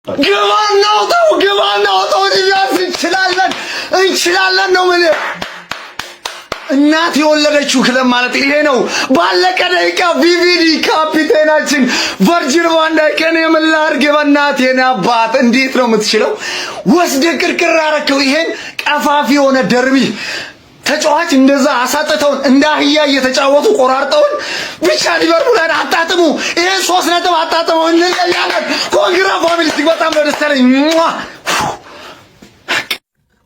ግባና አውጣው እንችላለን ነው ምን እናት የወለደችው ክለብ ማለት ይሄ ነው። ባለቀ ደቂቃ ቪቪዲ ካፒቴናችን ቨርጂል ቫን ዳይክን የምላርግ በእናት የኔ አባት እንዴት ነው የምትችለው? ወስደ ቅርቅር አረከው። ይሄን ቀፋፊ የሆነ ደርቢ ተጫዋች እንደዛ አሳጥተውን እንደ አህያ እየተጫወቱ ቆራርጠውን ብቻ ሊቨርፑልን አጣጥሙ። ይሄ 3 ነጥብ አጣጥመው እንለያለን። ኮንግራ ፋሚሊ በጣም ነው ደስ ያለኝ።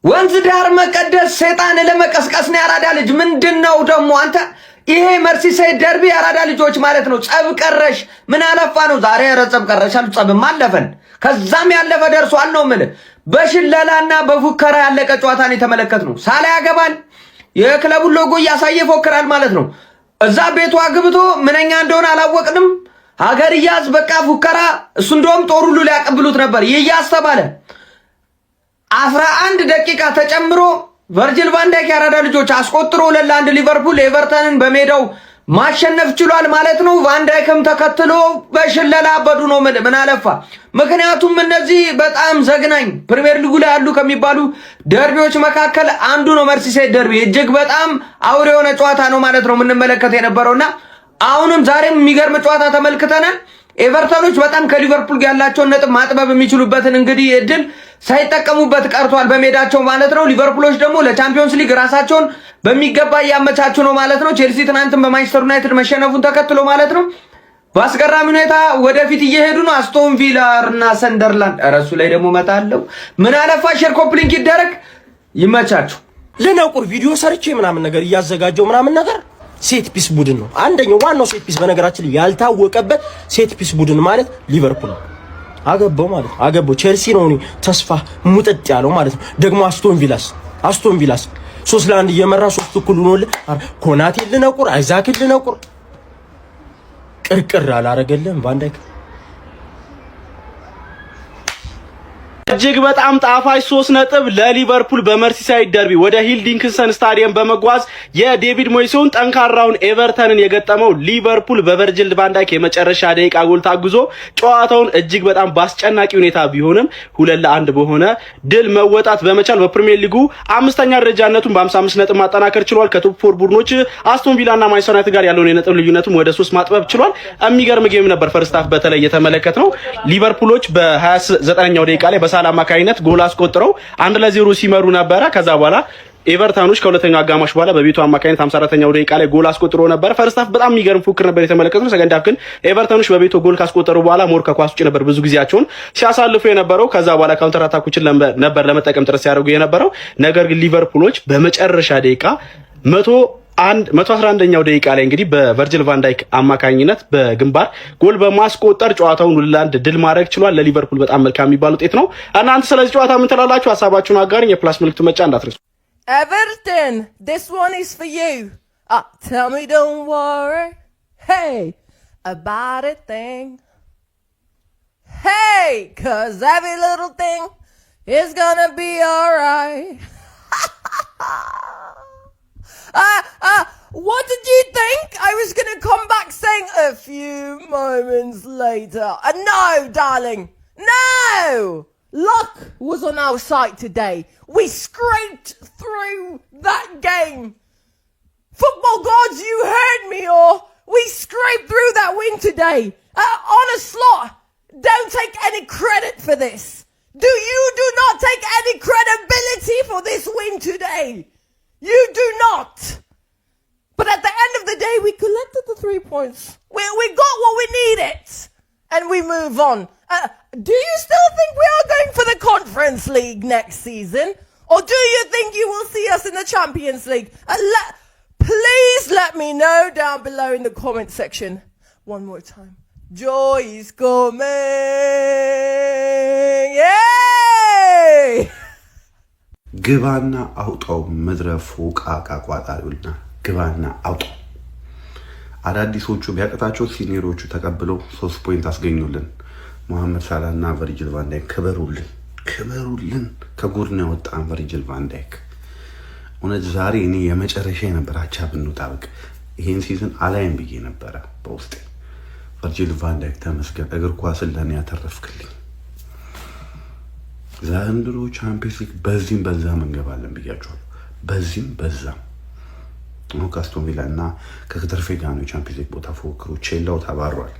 ወንዝ ዳር መቀደስ ሰይጣን ለመቀስቀስ ነው። ያራዳ ልጅ ምንድነው ደግሞ አንተ? ይሄ መርሲሳይድ ደርቢ ያራዳ ልጆች ማለት ነው። ጸብ ቀረሽ ምን አለፋ ነው ዛሬ? ኧረ ጸብ ቀረሽ አሉ። ጸብም አለፈን ከዛም ያለፈ ደርሷል ነው ምን በሽለላና በፉከራ ያለቀ ጨዋታን የተመለከትነው። ሳላ ያገባል የክለቡን ሎጎ እያሳየ ፎክራል ማለት ነው። እዛ ቤቱ አግብቶ ምንኛ እንደሆነ አላወቅንም። ሀገር ይያዝ በቃ ፉከራ። እሱ እንደውም ጦር ሁሉ ሊያቀብሉት ነበር ይያዝ ተባለ። 11 ደቂቃ ተጨምሮ ቨርጂል ቫን ዳይክ ያራዳ ልጆች አስቆጥሮ ለላንድ ሊቨርፑል ኤቨርተንን በሜዳው ማሸነፍ ችሏል ማለት ነው። ቫን ዳይክም ተከትሎ በሽለላ አበዱ ነው ምን አለፋ። ምክንያቱም እነዚህ በጣም ዘግናኝ ፕሪሚየር ሊጉ ላይ ያሉ ከሚባሉ ደርቢዎች መካከል አንዱ ነው መርሲሳይድ ደርቢ። እጅግ በጣም አውሬ የሆነ ጨዋታ ነው ማለት ነው የምንመለከት የነበረውና አሁንም ዛሬም የሚገርም ጨዋታ ተመልክተናል። ኤቨርተኖች በጣም ከሊቨርፑል ጋር ያላቸውን ነጥብ ማጥበብ የሚችሉበትን እንግዲህ እድል ሳይጠቀሙበት ቀርቷል በሜዳቸው ማለት ነው። ሊቨርፑሎች ደግሞ ለቻምፒዮንስ ሊግ ራሳቸውን በሚገባ እያመቻቹ ነው ማለት ነው። ቼልሲ ትናንትም በማንቸስተር ዩናይትድ መሸነፉን ተከትሎ ማለት ነው በአስገራሚ ሁኔታ ወደፊት እየሄዱ ነው። አስቶን ቪላ እና ሰንደርላንድ እረሱ ላይ ደግሞ መጣለው። ምን አለፋ ሼር ኮፕሊንክ ይደረግ። ይመቻችሁ። ለነቁር ቪዲዮ ሰርቼ ምናምን ነገር እያዘጋጀው ምናምን ነገር ሴት ፒስ ቡድን ነው አንደኛው ዋናው ሴት ፒስ በነገራችን ላይ ያልታወቀበት ሴት ፒስ ቡድን ማለት ሊቨርፑል አገባው ማለት ነው። አገባው ቼልሲ ነው ተስፋ ሙጥጥ ያለው ማለት ነው። ደግሞ አስቶን ቪላስ 3-1 እየመራ 3 እኩል ሆኖል። ኮናቴ ልነቁር አይዛክ ልነቁር ቅርቅር አላረገለም ቫን ዳይክ እጅግ በጣም ጣፋጭ 3 ነጥብ ለሊቨርፑል በመርሲሳይድ ደርቢ ወደ ሂል ዲንክንሰን ስታዲየም በመጓዝ የዴቪድ ሞይሴውን ጠንካራውን ኤቨርተንን የገጠመው ሊቨርፑል በቨርጂል ቫን ዳይክ የመጨረሻ ደቂቃ ጎል ታግዞ ጨዋታውን እጅግ በጣም ባስጨናቂ ሁኔታ ቢሆንም 2-1 በሆነ ድል መወጣት በመቻል በፕሪሚየር ሊጉ 5ኛ ደረጃነቱን በ55 ነጥብ ማጠናከር ችሏል። ከቶፕ 4 ቡድኖች አስቶን ቪላና ማንቸስተር ዩናይትድ ጋር ያለውን የነጥብ ልዩነቱን ወደ 3 ማጥበብ ችሏል። የሚገርም ጌም ነበር። ፈርስት ሃፍ በተለይ የተመለከትነው ሊቨርፑሎች በ29ኛው ደቂቃ ላይ ሳላ አማካይነት ጎል አስቆጥረው 1-0 ሲመሩ ነበረ። ከዛ በኋላ ኤቨርተኖች ከሁለተኛው አጋማሽ በኋላ በቤቱ አማካይነት 54ኛው ደቂቃ ላይ ጎል አስቆጥሮ ነበር። ፈርስት ሃፍ በጣም የሚገርም ፉክክር ነበር የተመለከትነው። ሰከንድ ሃፍ ግን ኤቨርተኖች በቤቱ ጎል ካስቆጠሩ በኋላ ሞር ከኳስ ውጭ ነበር ብዙ ጊዜያቸውን ሲያሳልፉ የነበረው። ከዛ በኋላ ካውንተር አታኮችን ነበር ለመጠቀም ጥረት ሲያደርጉ የነበረው። ነገር ግን ሊቨርፑሎች በመጨረሻ ደቂቃ 111ኛው ደቂቃ ላይ እንግዲህ በቨርጂል ቫን ዳይክ አማካኝነት በግንባር ጎል በማስቆጠር ጨዋታውን 2-1 ድል ማድረግ ችሏል። ለሊቨርፑል በጣም መልካም የሚባል ውጤት ነው። እናንተ ስለዚህ ጨዋታ ምን ትላላችሁ? ሐሳባችሁን አጋሩኝ። የፕላስ ምልክቱ መጫ እንዳትረሱ። Everton, this one is for you. Tell me don't worry, hey, about a thing. Hey, 'cause every little thing is gonna be alright. What did you think? I was gonna come back saying a few moments later. No, darling, no! Luck was on our side today. We scraped through that game. Football gods, you heard me, or we scraped through that win today. On a slot, don't take any credit for this. Do not take any credibility for this win today. You do not. But at the end of the day, we collected the 3 points. We got what we needed. And we move on. Do you still think we are going for the Conference League next season? Or do you think you will see us in the Champions League? Please let me know down below in the comment section. One more time. Joy is coming. Yay! ግባና አውጣው መድረፉ ቃቃ ቋጣሪውና ግባና አውጣው። አዳዲሶቹ ቢያቀታቸው ሲኒየሮቹ ተቀብለው 3 ፖይንት አስገኙልን። መሐመድ ሳላህና ቨርጂል ቫን ዳይክ ክበሩልን። ከጎድና ወጣን ቨርጂል ቫን ዳይክ እውነት ዛሬ እኔ የመጨረሻ የነበረ አቻ ብንወጣ በቃ ይሄን ሲዝን አላይም ብዬ ነበረ በውስጤ። ቨርጂል ቫን ዳይክ ተመስገን፣ እግር ኳስን ለኔ ያተረፍክልኝ። ዘንድሮ ቻምፒየንስ ሊግ በዚህም በዛም እንገባለን ብያችኋለሁ። በዚህም በዛም ነው ከአስቶን ቪላ እና ከከተርፌ ጋር ነው ቻምፒየንስ ሊግ ቦታ ፉክክሩ። ቼላው ተባሯል።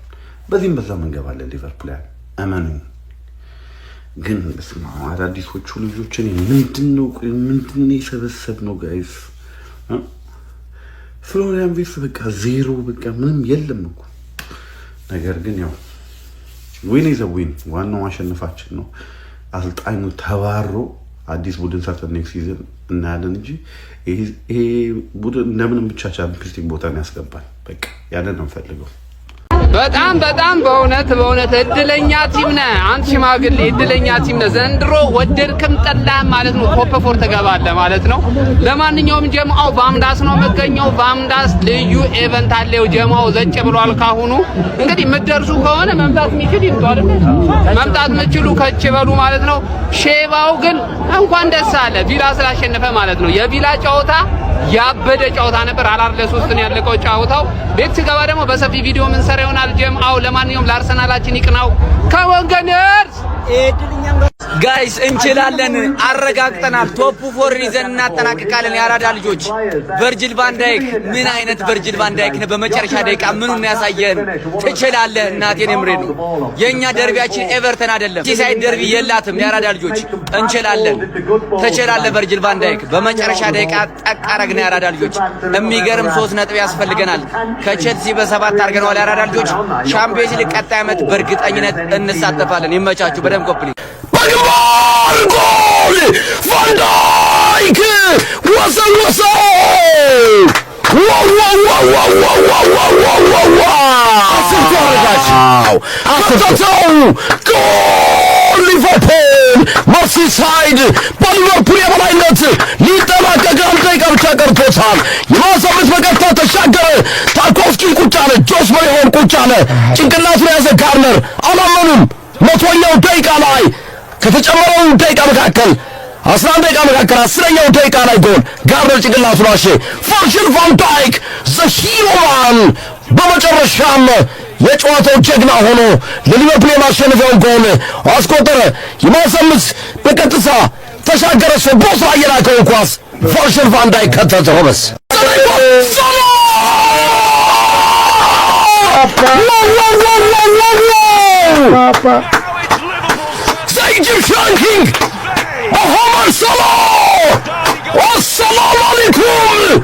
በዚህም በዛም እንገባለን። ሊቨርፑል እመኑኝ። ግን በስማ አዳዲሶቹ ልጆችን ምንድነው የሰበሰብነው ጋይስ? ፍሎሪያን ቪርትዝ በቃ ዜሮ በቃ ምንም የለም እኮ። ነገር ግን ያው ዊን ኢዝ አ ዊን፣ ዋናው ማሸነፋችን ነው። አሰልጣኙ ተባሮ አዲስ ቡድን ሰርተን ኔክስት ሲዝን እናያለን እንጂ ይሄ ቡድን እንደምንም ብቻ ቻምፒየንስ ሊግ ቦታን ያስገባል። በቃ ያንን ነው የምፈልገው። በጣም በእውነት እድለኛ ቲም ነህ አንተ ሽማግሌ፣ እድለኛ ቲም ነህ ዘንድሮ። ወደድክም ጠላህም ማለት ነው ቶፕ ፎር ትገባለህ ማለት ነው። ለማንኛውም ጀማው ቫምዳስ ነው መገኘው። ቫምዳስ ልዩ ኢቨንት አለው። ጀማው ዘጭ ብሏል። ካሁኑ እንግዲህ ምትደርሱ ከሆነ መምጣት የሚችል ይምጡ አይደል? መምጣት ምትችሉ ከች በሉ ማለት ነው። ሼባው ግን እንኳን ደስ አለ ቪላ ስላሸነፈ ማለት ነው። የቪላ ጨዋታ ያበደ ጨዋታ ነበር። 4-3 ነው ያለቀው ጨዋታው። ቤት ሲገባ ደግሞ በሰፊ ቪዲዮ ምን ሰራ ይሆናል ጀምአው። ለማንኛውም ለአርሰናላችን ይቅናው ከወንገነርስ ጋይስ እንችላለን፣ አረጋግጠናል። ቶፕ ፎር ይዘን እናጠናቅቃለን። ያራዳ ልጆች ቨርጂል ቫን ዳይክ ምን አይነት ቨርጂል ቫን ዳይክ ነው! በመጨረሻ ደቂቃ ምኑን ያሳየን። ትችላለህ፣ እናቴን እምሬ ነው። የኛ ደርቢያችን ኤቨርተን አይደለም። ሲሳይድ ደርቢ የላትም። ያራዳ ልጆች እንችላለን፣ ትችላለህ። ቨርጂል ቫን ዳይክ በመጨረሻ ደቂቃ ጠቃረግና ያራዳ ልጆች የሚገርም 3 ነጥብ ያስፈልገናል። ከቼልሲ በ7 አድርገናል። ያራዳ ልጆች ሻምፒዮንስ ሊግ ቀጣይ ዓመት በእርግጠኝነት እንሳተፋለን። ይመቻችሁ። በደም ኮፕሊ በግንባር ጎል ቫን ዳይክ ወሰወሰው ጎል ሊቨርፑል መርሲሳይድ በሊቨርፑል የበላይነት ሊጠናቀቅ 1 ደቂቃ ብቻ ቀርቶታል። የማሰብት በቀጥታ ተሻገረ። ታርኮቭስኪ ቁጭ አለ። ጆስ መሪሆን ቁጭ አለ። ጭንቅላቱን ያዘ ጋርነር። አላመኑም። 100ኛው ደቂቃ ላይ ከተጨመረው ደቂቃ መካከል 11 ደቂቃ መካከል 10ኛው ደቂቃ ላይ ጎል ጋርነር ጭንቅላቱን አሸ። ቨርጂል ቫን ዳይክ ዘ ሂሮማን በመጨረሻም የጨዋታው ጀግና ሆኖ ለሊቨርፑል የማሸነፊያውን ጎል አስቆጠረ። የማሰምት በቀጥታ ተሻገረ። ቦሳ የላከው ኳስ ቨርጂል ቫን ዳይክ ከተተ። ሆመስ Egyptian King Mohamed Salah. Assalamu alaikum.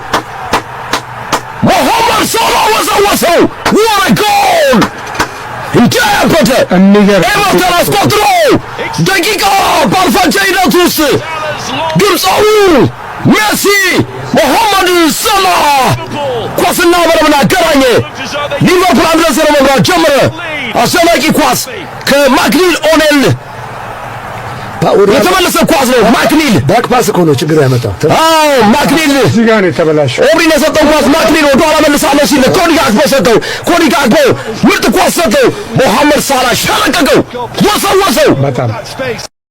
Mohamed Salah was what a goal. እንጃያበተ ኤቨርተን አስቆጥሮ ደቂቃ ባልፈጀ ሂደት ውስጥ ግብፃዊው ሜሲ ሞሐመድ ሰላህ ኳስና መረብን አገናኘ። ሊቨርፑል 1-0 መምራት ጀመረ። አስደናቂ ኳስ ከማክኒል ኦኔል የተመለሰ ኳስ ነው። ማክኒል ባክፓስ እኮ ነው ችግር ያመጣው። አዎ ማክኒል እዚህ ጋር ነው የተበላሸው። ኦብሪን የሰጠው ኳስ ማክኒል ወደ ኋላ መልሳለሁ ሲል ኮዲ ጋክፖ ሰጠው። ኮዲ ጋክፖ ምርጥ ኳስ ሰጠው። ሞሐመድ ሳላህ ሸለቀቀው፣ ወሰወሰው። በጣም